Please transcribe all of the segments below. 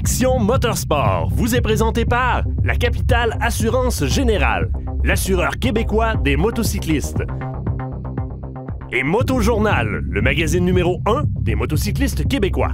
Action Motorsport vous est présenté par la Capitale Assurance Générale, l'assureur québécois des motocyclistes. Et Motojournal, le magazine numéro 1 des motocyclistes québécois.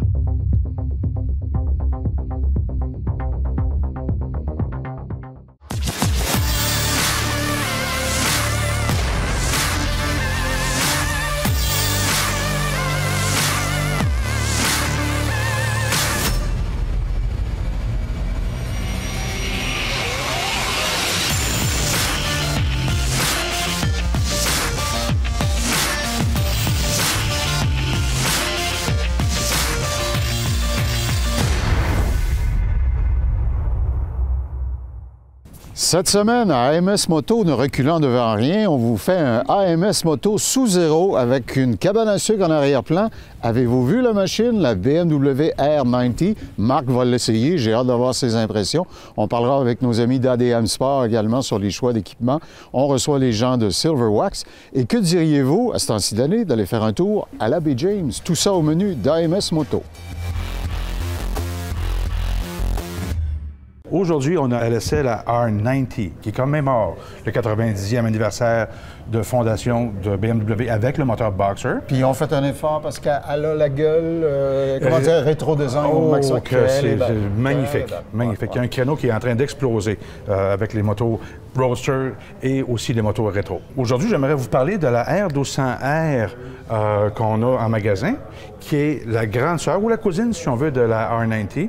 Cette semaine, à AMS Moto, ne reculant devant rien, on vous fait un AMS Moto sous zéro avec une cabane à sucre en arrière-plan. Avez-vous vu la machine, la BMW R90? Marc va l'essayer, j'ai hâte d'avoir ses impressions. On parlera avec nos amis d'ADM Sport également sur les choix d'équipement. On reçoit les gens de Silverwax. Et que diriez-vous, à ce temps-ci d'année, d'aller faire un tour à la Baie James? Tout ça au menu d'AMS Moto. Aujourd'hui, on a à l'essai la R90, qui commémore le 90e anniversaire de fondation de BMW avec le moteur Boxer. Puis ils ont fait un effort parce qu'elle a la gueule, comment dire, rétro-design au maximum. C'est magnifique, magnifique. Il y a un créneau qui est en train d'exploser avec les motos Roadster et aussi les motos rétro. Aujourd'hui, j'aimerais vous parler de la R1200R qu'on a en magasin, qui est la grande sœur ou la cousine, si on veut, de la R90.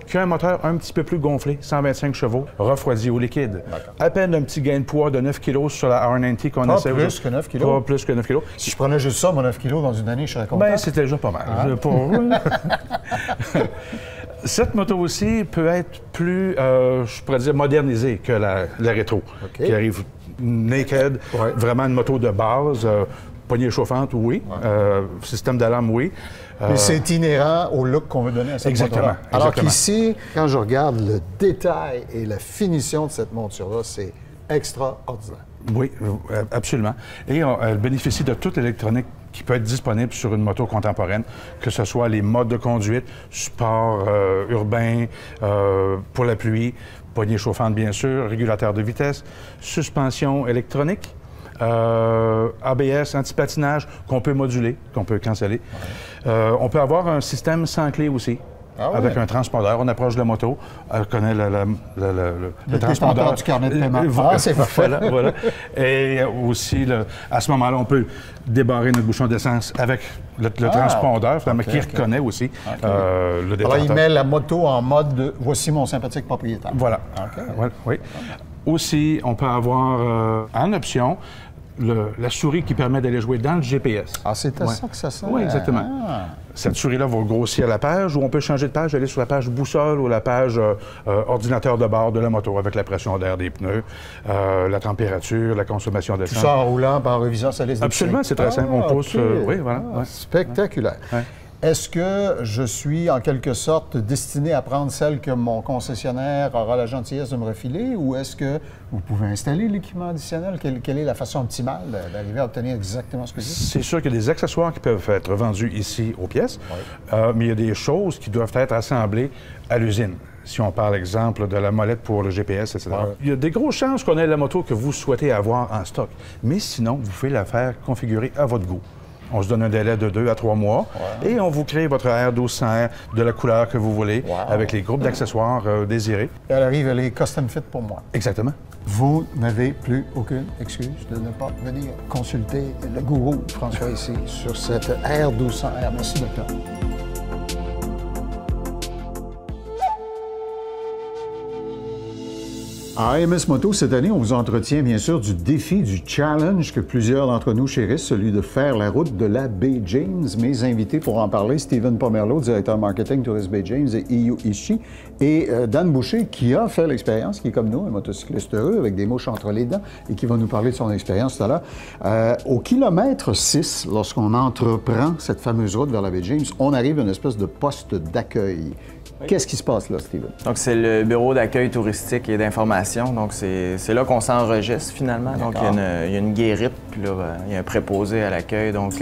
Qui a un moteur un petit peu plus gonflé, 125 chevaux, refroidi au liquide. À peine un petit gain de poids de 9 kg sur la R90 qu'on essaie. Pas plus que 9 kg? Pas plus que 9 kg. Si je prenais juste ça, mon 9 kg dans une année, je serais content. Bien, c'était déjà pas mal. Cette moto aussi peut être plus, je pourrais dire, modernisée que la rétro, qui arrive naked, vraiment une moto de base. Poignée chauffante, oui. Système d'alarme, oui. Mais c'est inhérent au look qu'on veut donner à cette monture-là. Alors qu'ici, quand je regarde le détail et la finition de cette monture-là, c'est extraordinaire. Oui, absolument. Et elle bénéficie de toute l'électronique qui peut être disponible sur une moto contemporaine, que ce soit les modes de conduite, sport urbain, pour la pluie, poignée chauffante, bien sûr, régulateur de vitesse, suspension électronique, ABS, anti-patinage, qu'on peut moduler, qu'on peut canceller. On peut avoir un système sans clé aussi, avec un transpondeur. On approche de la moto, elle connaît le transpondeur. Du carnet de paiement. C'est parfait. Voilà. Et aussi, à ce moment-là, on peut débarrer notre bouchon d'essence avec le transpondeur, qui reconnaît aussi le détenteur. Alors, il met la moto en mode de « voici mon sympathique propriétaire ». Voilà. Oui. Aussi, on peut avoir en option la souris qui permet d'aller jouer dans le GPS. Ah, c'est à ça que ça sert? Oui, exactement. Cette souris-là va grossir la page, ou on peut changer de page, aller sur la page boussole ou la page ordinateur de bord de la moto, avec la pression d'air des pneus, la température, la consommation d'essence. Tout ça en roulant, par en révisant sa liste. Absolument, c'est très simple. On pousse, oui, voilà. Spectaculaire. Est-ce que je suis en quelque sorte destiné à prendre celle que mon concessionnaire aura la gentillesse de me refiler, ou est-ce que vous pouvez installer l'équipement additionnel? Quelle est la façon optimale d'arriver à obtenir exactement ce que c'est? C'est sûr qu'il y a des accessoires qui peuvent être vendus ici aux pièces, mais il y a des choses qui doivent être assemblées à l'usine. Si on parle, exemple, de la molette pour le GPS, etc. Il y a des grosses chances qu'on ait la moto que vous souhaitez avoir en stock, mais sinon, vous pouvez la faire configurer à votre goût. On se donne un délai de 2 à 3 mois et on vous crée votre R1200R de la couleur que vous voulez avec les groupes d'accessoires désirés. Elle arrive, elle est custom fit pour moi. Exactement. Vous n'avez plus aucune excuse de ne pas venir consulter le gourou François ici sur cette R1200R. Merci, docteur. À AMS Moto, cette année, on vous entretient bien sûr du défi, du challenge que plusieurs d'entre nous chérissent, celui de faire la route de la Baie James. Mes invités pour en parler, Steven Pomerleau, directeur marketing Tourist Baie James et Iyo Ishii, et Dan Boucher, qui a fait l'expérience, qui est comme nous, un motocycliste heureux avec des mouches entre les dents, et qui va nous parler de son expérience tout à l'heure. Au kilomètre 6, lorsqu'on entreprend cette fameuse route vers la Baie James, on arrive à une espèce de poste d'accueil. Oui. Qu'est-ce qui se passe là, Steven? Donc, c'est le bureau d'accueil touristique et d'information. Donc, c'est là qu'on s'enregistre finalement. Donc, il y a une guérite, puis là, il y a un préposé à l'accueil. Donc,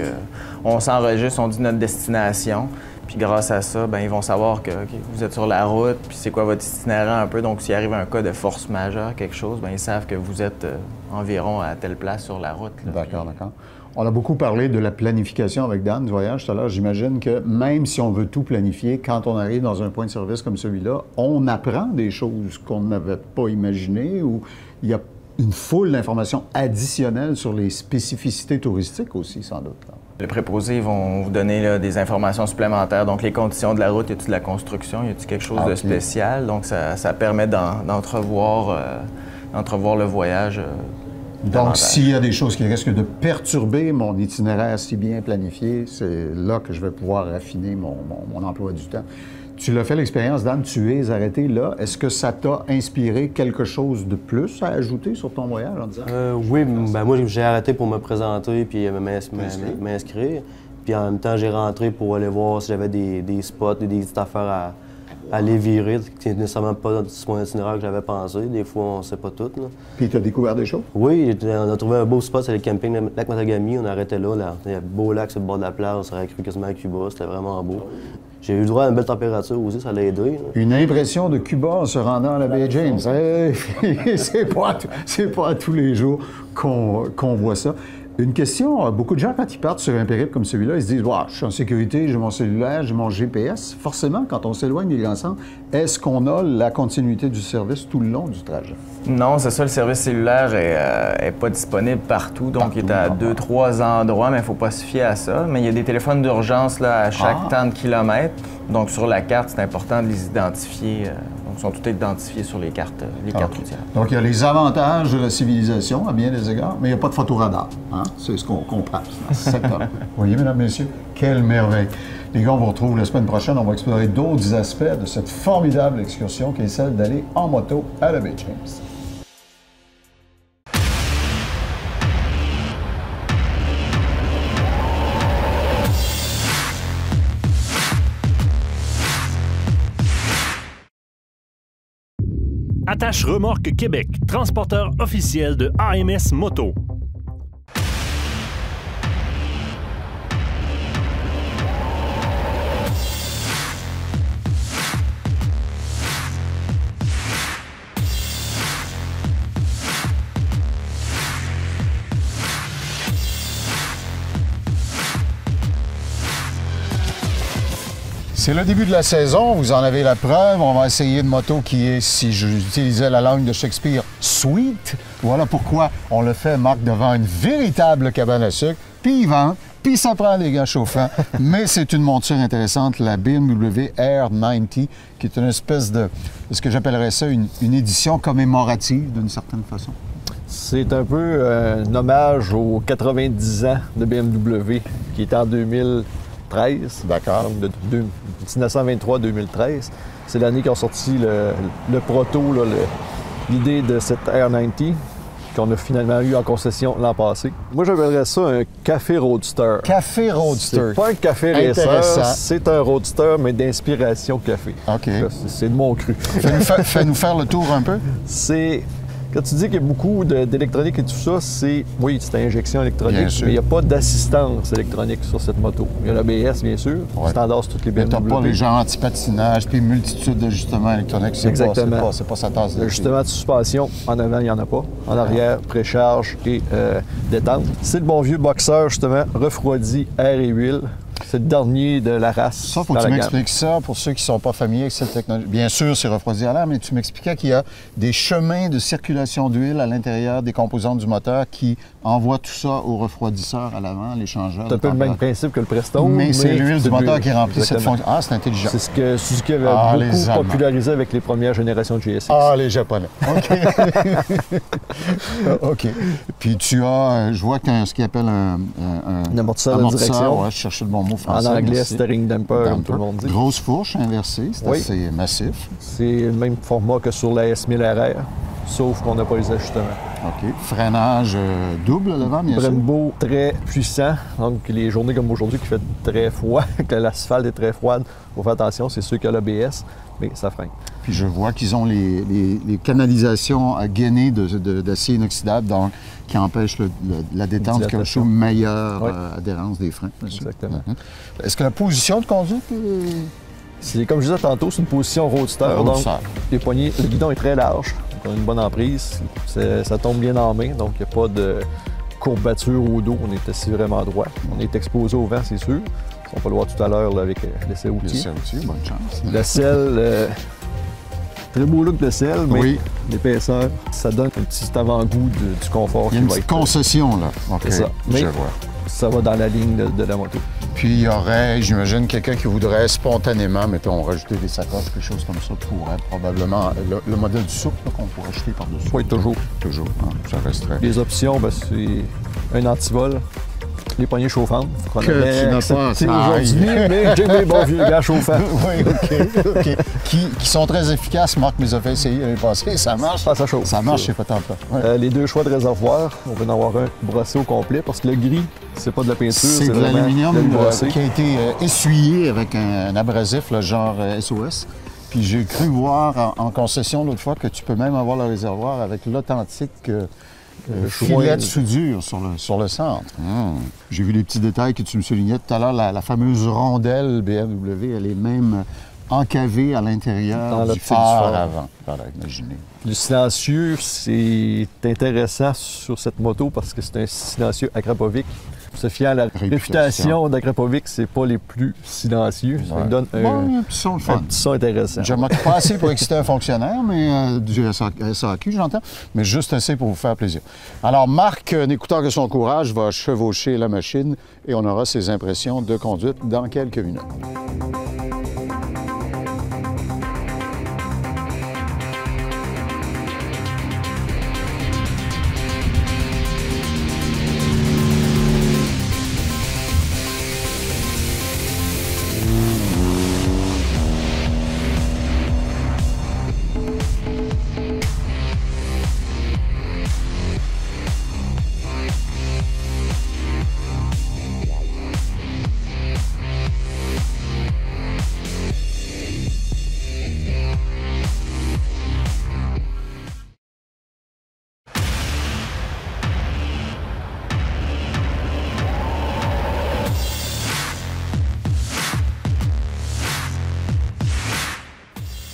on s'enregistre, on dit notre destination. Puis grâce à ça, ben, ils vont savoir que vous êtes sur la route, puis c'est quoi votre itinéraire un peu. Donc s'il arrive un cas de force majeure, quelque chose, ben, ils savent que vous êtes environ à telle place sur la route. D'accord, d'accord. On a beaucoup parlé de la planification avec Dan du voyage tout à l'heure. J'imagine que même si on veut tout planifier, quand on arrive dans un point de service comme celui-là, on apprend des choses qu'on n'avait pas imaginées ou il y a une foule d'informations additionnelles sur les spécificités touristiques aussi, sans doute. Là. Les préposés vont vous donner là, des informations supplémentaires. Donc, les conditions de la route, y a-t-il de la construction, y a-t-il quelque chose de spécial? Donc, ça permet d'entrevoir le voyage. Donc, s'il y a des choses qui risquent de perturber mon itinéraire si bien planifié, c'est là que je vais pouvoir affiner mon emploi du temps. Tu l'as fait l'expérience, Dan, tu es arrêté là. Est-ce que ça t'a inspiré quelque chose de plus à ajouter sur ton voyage en disant? Oui, ben moi j'ai arrêté pour me présenter puis m'inscrire. Puis en même temps, j'ai rentré pour aller voir si j'avais des spots et des petites affaires à aller virer, qui n'est nécessairement pas sur mon itinéraire que j'avais pensé. Des fois, on ne sait pas tout. Là. Puis tu as découvert des choses? Oui, on a trouvé un beau spot, c'est le camping Lac Matagami. On arrêtait là. Il y a un beau lac sur le bord de la plage, on serait cru quasiment à Cuba. C'était vraiment beau. J'ai eu le droit à une belle température aussi, ça l'a aidé. Là. Une impression de Cuba en se rendant à la baie James. C'est pas à tous les jours qu'on voit ça. Une question, beaucoup de gens, quand ils partent sur un périple comme celui-là, ils se disent « je suis en sécurité, j'ai mon cellulaire, j'ai mon GPS ». Forcément, quand on s'éloigne des grands centres, est-ce qu'on a la continuité du service tout le long du trajet? Non, c'est ça, le service cellulaire est pas disponible partout, donc il est à 2-3 endroits, mais il ne faut pas se fier à ça. Mais il y a des téléphones d'urgence là, à chaque tant de kilomètres, donc sur la carte, c'est important de les identifier. Donc, ils sont tous identifiés sur les cartes routières. Donc, il y a les avantages de la civilisation, à bien des égards, mais il n'y a pas de photoradar. Hein? C'est ce qu'on comprend dans ce secteur. Vous voyez, mesdames, messieurs, quelle merveille. Les gars, on vous retrouve la semaine prochaine. On va explorer d'autres aspects de cette formidable excursion qui est celle d'aller en moto à la baie James. Attache Remorque Québec, transporteur officiel de AMS Moto. C'est le début de la saison, vous en avez la preuve. On va essayer une moto qui est, si j'utilisais la langue de Shakespeare, sweet. Voilà pourquoi on le fait, Marc, devant une véritable cabane à sucre. Puis il vente, puis ça prend des gars chauffants. Mais c'est une monture intéressante, la BMW R90, qui est une espèce de, ce que j'appellerais ça, une édition commémorative d'une certaine façon. C'est un peu un hommage aux 90 ans de BMW, qui est en 2013. D'accord. Donc de 1923-2013. C'est l'année qu'ils ont sorti le proto, l'idée de cette R90 qu'on a finalement eu en concession l'an passé. Moi, j'appellerais ça un café roadster. Café roadster. C'est pas un café racer, c'est un roadster, mais d'inspiration café. OK. C'est de mon cru. Fais-nous faire le tour un peu. C'est... Quand tu dis qu'il y a beaucoup d'électronique et tout ça, oui, c'est injection électronique, mais il n'y a pas d'assistance électronique sur cette moto. Il y a l'ABS, bien sûr, standard sur toutes les BMW. Mais tu n'as pas les gens anti-patinage, puis une multitude d'ajustements électroniques. Exactement. C'est pas sa tasse de thé. L'ajustement de suspension, en avant, il n'y en a pas. En arrière, précharge et détente. C'est le bon vieux boxeur, justement, refroidi, air et huile. C'est le dernier de la race. Ça, faut que tu m'expliques ça pour ceux qui ne sont pas familiers avec cette technologie. Bien sûr, c'est refroidi à l'air, mais tu m'expliquais qu'il y a des chemins de circulation d'huile à l'intérieur des composantes du moteur qui envoient tout ça au refroidisseur à l'avant, l'échangeur. C'est un peu le même principe que le Preston. Mais c'est l'huile du moteur qui remplit cette fonction. Ah, c'est intelligent. C'est ce que Suzuki avait beaucoup popularisé avec les premières générations de GSX. Ah, les Japonais. OK. OK. Puis tu as, je vois que tu as ce qu'ils appellent un amortisseur de direction. Ouais, je cherchais le bon mot français. En anglais, steering damper, comme tout le monde dit. Grosse fourche inversée, c'est assez massif. C'est le même format que sur la S1000 RR, sauf qu'on n'a pas les ajustements. OK. Freinage double devant, bien sûr. Brembo très puissant. Donc, les journées comme aujourd'hui qui fait très froid, que l'asphalte est très froide, il faut faire attention, c'est sûr qu'il y a l'ABS, mais ça freine. Puis je vois qu'ils ont les canalisations gainées d'acier inoxydable, donc qui empêchent la détente du caoutchouc, meilleure adhérence des freins. Exactement. Est-ce que la position de conduite C'est comme je disais tantôt, c'est une position roadster. Donc, les poignées, le guidon est très large, on a une bonne emprise, ça tombe bien en main, donc il n'y a pas de courbature au dos, on est assis vraiment droit. On est exposé au vent, c'est sûr. On va le voir tout à l'heure avec l'essai outil. Bonne chance. Le sel, très beau look de sel, mais l'épaisseur, ça donne un petit avant-goût du confort. Il y a une petite concession, là. C'est ça. Mais je vois. Ça va dans la ligne de la moto. Puis il y aurait, j'imagine, quelqu'un qui voudrait spontanément, mettons, rajouter des sacoches, quelque chose comme ça, pourrait probablement, le modèle du souple qu'on pourrait acheter par-dessus. Oui, toujours. Toujours, hein, ça resterait. Les options, ben, c'est un antivol, les poignées chauffantes. Que tu n'as pas aujourd'hui, mais j'ai mes bons vieux gars chauffants. Oui, OK. Qui sont très efficaces. Marc nous a fait essayer l'année passée. Ça marche. Ah, ça chauffe. Ça marche, c'est pas tant pas. Les deux choix de réservoir, on va en avoir un brossé au complet parce que le gris, c'est pas de la peinture. C'est de l'aluminium qui a été essuyé avec un abrasif, le genre SOS. Puis j'ai cru voir en concession l'autre fois que tu peux même avoir le réservoir avec l'authentique filet de soudure sur le centre. J'ai vu les petits détails que tu me soulignais tout à l'heure. La fameuse rondelle BMW, elle est même encavée à l'intérieur du phare avant. Voilà, imaginez. Le silencieux, c'est intéressant sur cette moto parce que c'est un silencieux Akrapovic. Se fier à la réputation d'Akrapovic, c'est pas les plus silencieux. Ça donne un petit son fun. Un petit son intéressant. Je ne m'occupe pas assez pour exciter un fonctionnaire, mais du SAQ, j'entends, mais juste assez pour vous faire plaisir. Alors, Marc, n'écoutant que son courage, va chevaucher la machine et on aura ses impressions de conduite dans quelques minutes.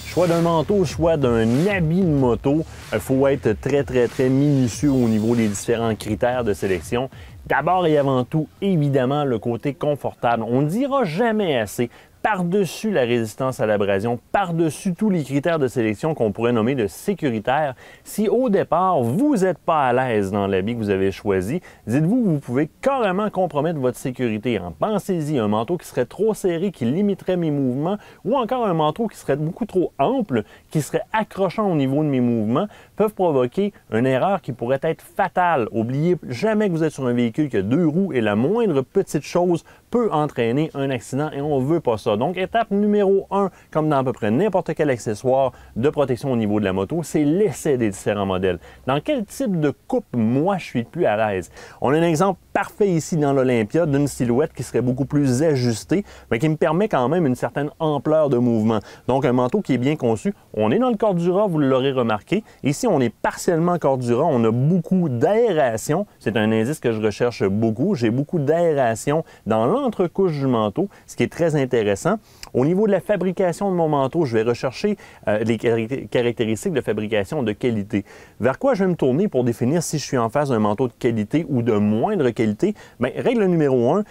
Choix d'un manteau, choix d'un habit de moto, il faut être très minutieux au niveau des différents critères de sélection. D'abord et avant tout, évidemment, le côté confortable. On ne dira jamais assez. Par-dessus la résistance à l'abrasion, par-dessus tous les critères de sélection qu'on pourrait nommer de sécuritaires, si au départ, vous n'êtes pas à l'aise dans l'habit que vous avez choisi, dites-vous que vous pouvez carrément compromettre votre sécurité. Pensez-y, un manteau qui serait trop serré, qui limiterait mes mouvements, ou encore un manteau qui serait beaucoup trop ample, qui serait accrochant au niveau de mes mouvements, peuvent provoquer une erreur qui pourrait être fatale. Oubliez jamais que vous êtes sur un véhicule qui a 2 roues et la moindre petite chose peut entraîner un accident et on ne veut pas ça. Donc, étape numéro 1, comme dans à peu près n'importe quel accessoire de protection au niveau de la moto, c'est l'essai des différents modèles. Dans quel type de coupe, moi, je suis le plus à l'aise? On a un exemple parfait ici dans l'Olympia d'une silhouette qui serait beaucoup plus ajustée, mais qui me permet quand même une certaine ampleur de mouvement. Donc, un manteau qui est bien conçu. On est dans le Cordura, vous l'aurez remarqué. Ici, on est partiellement Cordura. On a beaucoup d'aération. C'est un indice que je recherche beaucoup. J'ai beaucoup d'aération dans l'entrecouche du manteau, ce qui est très intéressant. Au niveau de la fabrication de mon manteau, je vais rechercher les caractéristiques de fabrication de qualité. Vers quoi je vais me tourner pour définir si je suis en face d'un manteau de qualité ou de moindre qualité? Bien, règle numéro 1,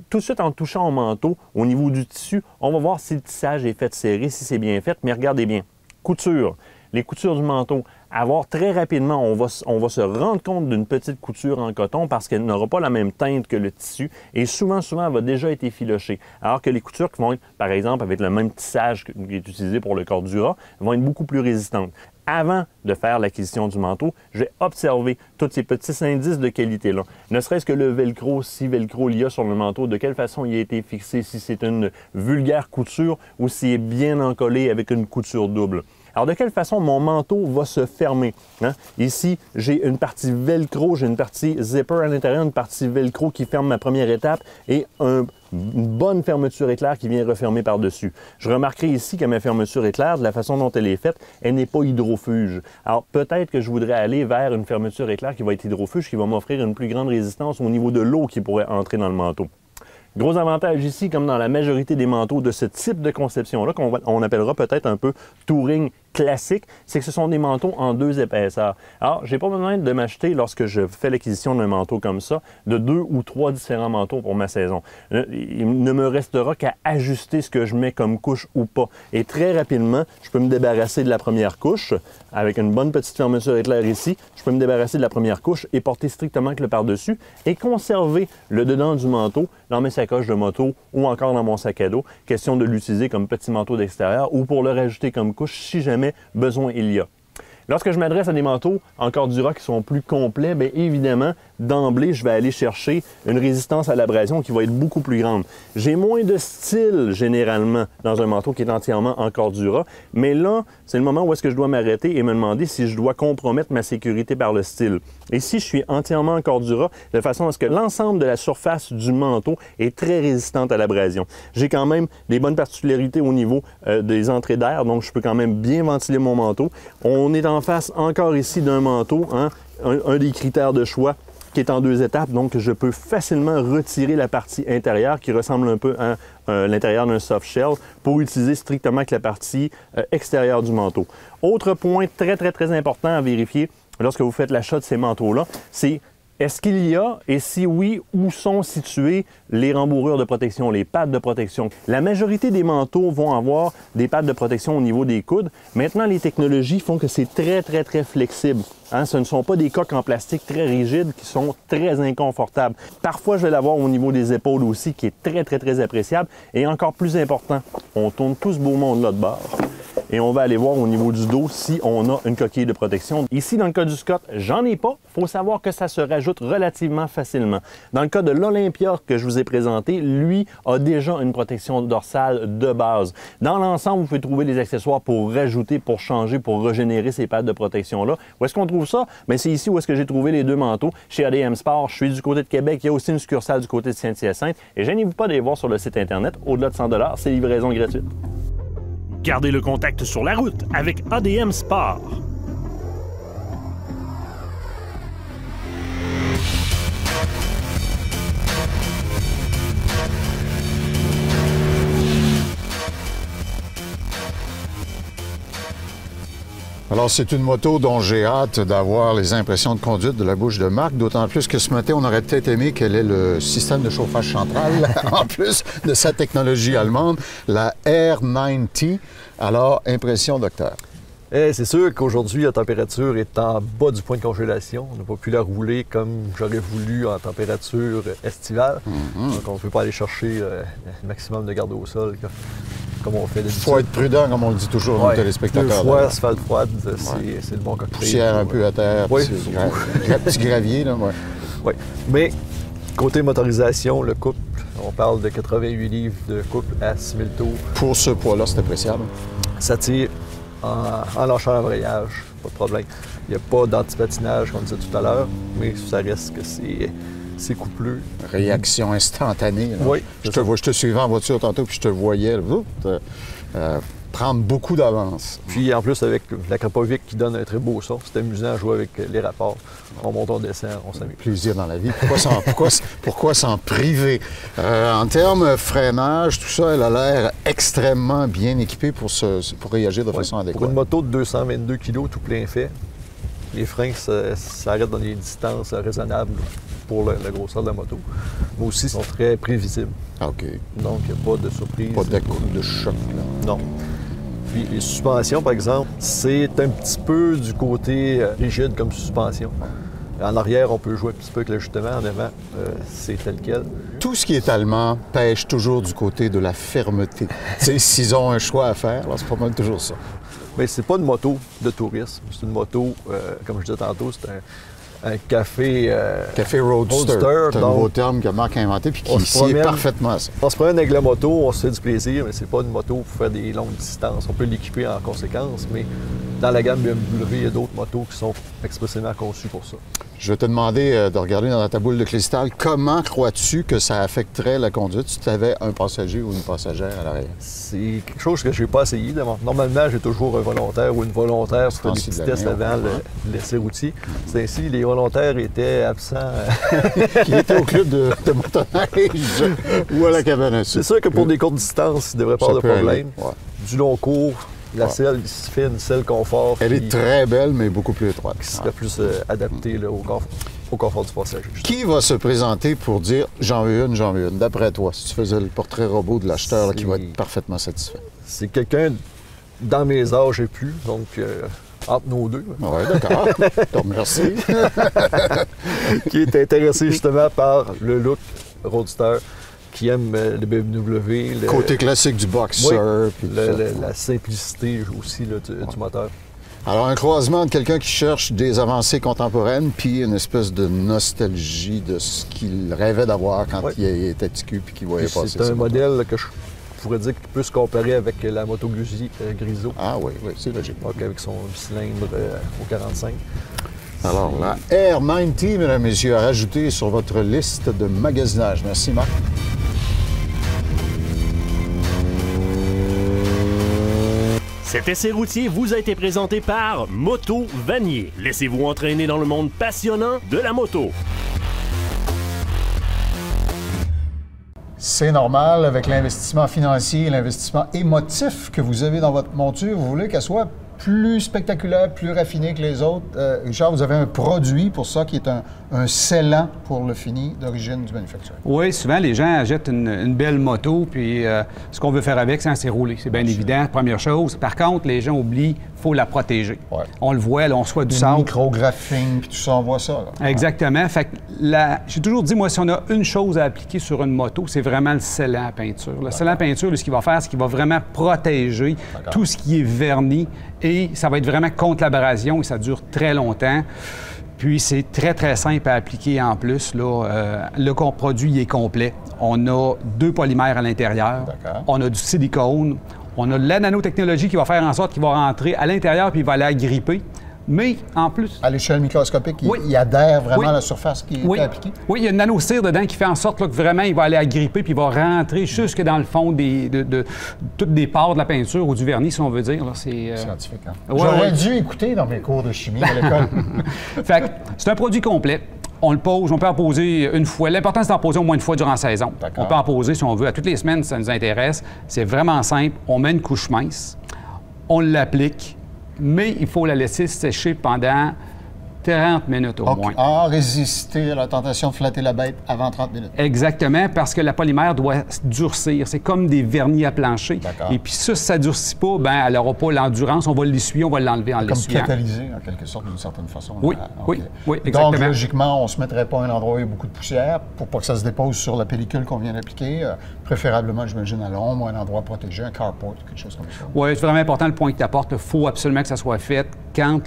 tout de suite en touchant au manteau, au niveau du tissu, on va voir si le tissage est fait serré, si c'est bien fait, mais regardez bien. Couture. Les coutures du manteau, avoir très rapidement, on va se rendre compte d'une petite couture en coton parce qu'elle n'aura pas la même teinte que le tissu et souvent, elle va déjà être effilochée. Alors que les coutures qui vont être, par exemple, avec le même tissage qui est utilisé pour le Cordura, vont être beaucoup plus résistantes. Avant de faire l'acquisition du manteau, je vais observer tous ces petits indices de qualité-là. Ne serait-ce que le velcro, si velcro il y a sur le manteau, de quelle façon il a été fixé, si c'est une vulgaire couture ou s'il est bien encollé avec une couture double. Alors, de quelle façon mon manteau va se fermer? Hein? Ici, j'ai une partie velcro, j'ai une partie zipper à l'intérieur, une partie velcro qui ferme ma première étape et une bonne fermeture éclair qui vient refermer par-dessus. Je remarquerai ici que ma fermeture éclair, de la façon dont elle est faite, elle n'est pas hydrofuge. Alors, peut-être que je voudrais aller vers une fermeture éclair qui va être hydrofuge, qui va m'offrir une plus grande résistance au niveau de l'eau qui pourrait entrer dans le manteau. Gros avantage ici, comme dans la majorité des manteaux de ce type de conception-là, qu'on appellera peut-être un peu touring classique, c'est que ce sont des manteaux en 2 épaisseurs. Alors, j'ai pas besoin de m'acheter, lorsque je fais l'acquisition d'un manteau comme ça, de 2 ou 3 différents manteaux pour ma saison. Il ne me restera qu'à ajuster ce que je mets comme couche ou pas. Et très rapidement, je peux me débarrasser de la première couche, avec une bonne petite fermeture éclair ici, je peux me débarrasser de la première couche et porter strictement que le par-dessus et conserver le dedans du manteau dans mes sacoches de moto ou encore dans mon sac à dos. Question de l'utiliser comme petit manteau d'extérieur ou pour le rajouter comme couche si jamais besoin il y a. Lorsque je m'adresse à des manteaux en Cordura qui sont plus complets, bien évidemment, d'emblée, je vais aller chercher une résistance à l'abrasion qui va être beaucoup plus grande. J'ai moins de style, généralement, dans un manteau qui est entièrement en Cordura, mais là, c'est le moment où est-ce que je dois m'arrêter et me demander si je dois compromettre ma sécurité par le style. Et si je suis entièrement en Cordura, de façon à ce que l'ensemble de la surface du manteau est très résistante à l'abrasion. J'ai quand même des bonnes particularités au niveau des entrées d'air, donc je peux quand même bien ventiler mon manteau. On est en face encore ici d'un manteau, hein, un des critères de choix qui est en 2 étapes, donc je peux facilement retirer la partie intérieure qui ressemble un peu à l'intérieur d'un soft shell pour utiliser strictement que la partie extérieure du manteau. Autre point très important à vérifier lorsque vous faites l'achat de ces manteaux-là, c'est est-ce qu'il y a, et si oui, où sont situées les rembourrures de protection, les pads de protection? La majorité des manteaux vont avoir des pads de protection au niveau des coudes. Maintenant, les technologies font que c'est très flexible. Hein? Ce ne sont pas des coques en plastique très rigides qui sont très inconfortables. Parfois, je vais l'avoir au niveau des épaules aussi, qui est très appréciable. Et encore plus important, on tourne tout ce beau monde-là de bord. Et on va aller voir au niveau du dos si on a une coquille de protection. Ici, dans le cas du Scott, j'en ai pas. Il faut savoir que ça se rajoute relativement facilement. Dans le cas de l'Olympia que je vous ai présenté, lui a déjà une protection dorsale de base. Dans l'ensemble, vous pouvez trouver des accessoires pour rajouter, pour changer, pour régénérer ces pads de protection-là. Où est-ce qu'on trouve ça? Bien, c'est ici où est-ce que j'ai trouvé les 2 manteaux. Chez ADM Sport, je suis du côté de Québec. Il y a aussi une succursale du côté de Saint-Hyacinthe. Et gênez-vous pas d'aller voir sur le site Internet. Au-delà de 100 $, c'est livraison gratuite. Gardez le contact sur la route avec ADM Sport. Alors, c'est une moto dont j'ai hâte d'avoir les impressions de conduite de la bouche de Marc, d'autant plus que ce matin, on aurait peut-être aimé qu'elle ait le système de chauffage central, en plus de sa technologie allemande, la R90. Alors, impression, docteur? C'est sûr qu'aujourd'hui, la température est en bas du point de congélation. On n'a pas pu la rouler comme j'aurais voulu en température estivale. Donc, on ne peut pas aller chercher le maximum de garde au sol comme on fait d'habitude. Il faut être prudent, comme on le dit toujours, nos téléspectateurs. Froid, asphalte froide, c'est le bon cocktail. Poussière un peu à terre, petit gravier, là, ouais. Oui, mais côté motorisation, le couple, on parle de 88 livres de couple à 6000 tours. Pour ce poids-là, c'est appréciable. Ça tire en lâchant l'embrayage, pas de problème. Il n'y a pas d'antipatinage, comme on disait tout à l'heure, mais ça reste que c'est coupleux. Réaction instantanée. Là. Oui. Je te suivais en voiture tantôt, puis je te voyais prendre beaucoup d'avance. Puis en plus, avec la Krapovic qui donne un très beau son, c'est amusant à jouer avec les rapports. On monte, on descend, on s'amuse. Plaisir dans la vie. Pourquoi s'en priver? En termes freinage, tout ça, elle a l'air extrêmement bien équipée pour réagir de façon adéquate. Pour une moto de 222 kg tout plein fait, les freins s'arrêtent dans des distances raisonnables pour la grosseur de la moto. Mais aussi, ils sont très prévisibles. OK. Donc, il n'y a pas de surprise. Pas de choc, là. Non. Puis les suspensions, par exemple, c'est un petit peu du côté rigide comme suspension. En arrière, on peut jouer un petit peu avec l'ajustement. En avant, c'est tel quel. Tout ce qui est allemand pêche toujours du côté de la fermeté. S'ils ont un choix à faire, c'est pas mal toujours ça. Mais c'est pas une moto de tourisme. C'est une moto, comme je disais tantôt, c'est un café... Café Roadster. C'est un donc, nouveau terme que Marc a inventé puis qui sied parfaitement à ça. On se promène avec la moto, on se fait du plaisir, mais c'est pas une moto pour faire des longues distances. On peut l'équiper en conséquence, mais dans la gamme BMW, il y a d'autres motos qui sont expressément conçues pour ça. Je vais te demander de regarder dans ta boule de cristal. Comment crois-tu que ça affecterait la conduite si tu avais un passager ou une passagère à l'arrière? C'est quelque chose que je n'ai pas essayé. Normalement, j'ai toujours un volontaire ou une volontaire sur les petits tests avant l'essai routier. C'est ainsi, les volontaires étaient absents. Qui étaient au club de motoneige ou à la cabane à sucre. C'est sûr que pour des courtes distances, il ne devrait pas avoir de problème. Ouais. Du long cours, la selle, il se fait une selle confort. Elle est très belle, mais beaucoup plus étroite. Qui serait plus adaptée là, au confort du passager. Qui va se présenter pour dire « j'en veux une, j'en veux une » d'après toi, si tu faisais le portrait robot de l'acheteur qui va être parfaitement satisfait? C'est quelqu'un dans mes âges et plus, donc entre nos deux. Oui, d'accord. Donc, merci. Qui est intéressé justement par le look Roadster, qui aime le BMW. Le côté classique du boxer. Oui, la simplicité aussi là, du moteur. Alors, un croisement entre quelqu'un qui cherche des avancées contemporaines puis une espèce de nostalgie de ce qu'il rêvait d'avoir quand il était petit cul puis qu'il voyait passer. C'est un modèle que je pourrais dire qu'il peut se comparer avec la Moto Guzzi Griso. Ah oui, oui, c'est logique. Donc, avec son cylindre au 45. Alors, la R90, mesdames et messieurs, à rajouter sur votre liste de magasinage. Merci, Marc. Cet essai routier vous a été présenté par Moto Vanier. Laissez-vous entraîner dans le monde passionnant de la moto. C'est normal avec l'investissement financier et l'investissement émotif que vous avez dans votre monture. Vous voulez qu'elle soit plus spectaculaire, plus raffinée que les autres. Richard, vous avez un produit pour ça qui est un scellant pour le fini d'origine du manufacturier. Oui, souvent, les gens achètent une belle moto, puis ce qu'on veut faire avec, c'est rouler. C'est bien évident, première chose. Par contre, les gens oublient, il faut la protéger. Ouais. On le voit, là, on reçoit du sable. Micrographing, puis tout ça, on voit ça. Là. Exactement. Fait que j'ai toujours dit, moi, si on a une chose à appliquer sur une moto, c'est vraiment le scellant à peinture. Le scellant à peinture, ce qu'il va faire, c'est qu'il va vraiment protéger tout ce qui est verni, et ça va être vraiment contre l'abrasion, et ça dure très longtemps. Puis c'est très, très simple à appliquer en plus. Là, le produit est complet. On a 2 polymères à l'intérieur. On a du silicone. On a de la nanotechnologie qui va faire en sorte qu'il va rentrer à l'intérieur puis il va aller agripper. Mais en plus... À l'échelle microscopique, il adhère vraiment à la surface qui est appliquée? Oui, il y a une nanocire dedans qui fait en sorte là, que vraiment il va aller agripper puis il va rentrer jusque dans le fond de toutes des pores de la peinture ou du vernis, si on veut dire. C'est scientifique, hein? J'aurais dû écouter dans mes cours de chimie à l'école. Fait que c'est un produit complet. On le pose, on peut en poser une fois. L'important, c'est d'en poser au moins une fois durant la saison. On peut en poser, si on veut, à toutes les semaines, si ça nous intéresse. C'est vraiment simple. On met une couche mince, on l'applique, mais il faut la laisser sécher pendant 30 minutes au moins. Résister à la tentation de flatter la bête avant 30 minutes. Exactement, parce que la polymère doit durcir. C'est comme des vernis à plancher. Et puis ça, si ça ne durcit pas, bien, elle n'aura pas l'endurance. On va l'essuyer, on va l'enlever en l'essuyant. Comme catalysé, en quelque sorte, d'une certaine façon. Oui, oui, exactement. Donc, logiquement, on ne se mettrait pas à un endroit où il y a beaucoup de poussière pour pas que ça se dépose sur la pellicule qu'on vient d'appliquer. Préférablement, j'imagine, à l'ombre, un endroit protégé, un carport, quelque chose comme ça. Oui, c'est vraiment important le point que tu apportes. Il faut absolument que ça soit fait quand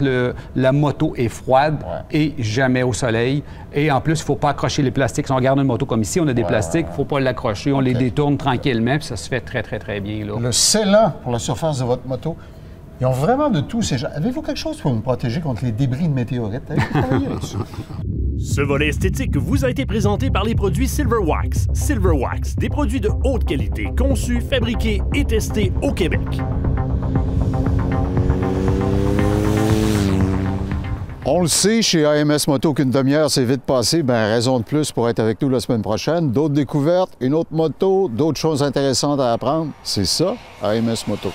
la moto est froide et jamais au soleil. Et en plus, il ne faut pas accrocher les plastiques. Si on regarde une moto comme ici, on a des plastiques, il ne faut pas l'accrocher. On les détourne tranquillement, puis ça se fait très, très, très bien. Là. Le scellant pour la surface de votre moto, ils ont vraiment de tout ces gens. Avez-vous quelque chose pour me protéger contre les débris de météorites? Avez-vous travaillé là-dessus? Ce volet esthétique vous a été présenté par les produits Silverwax. Silverwax, des produits de haute qualité, conçus, fabriqués et testés au Québec. On le sait, chez AMS Moto qu'une demi-heure, c'est vite passé. Bien, raison de plus pour être avec nous la semaine prochaine. D'autres découvertes, une autre moto, d'autres choses intéressantes à apprendre. C'est ça, AMS Moto.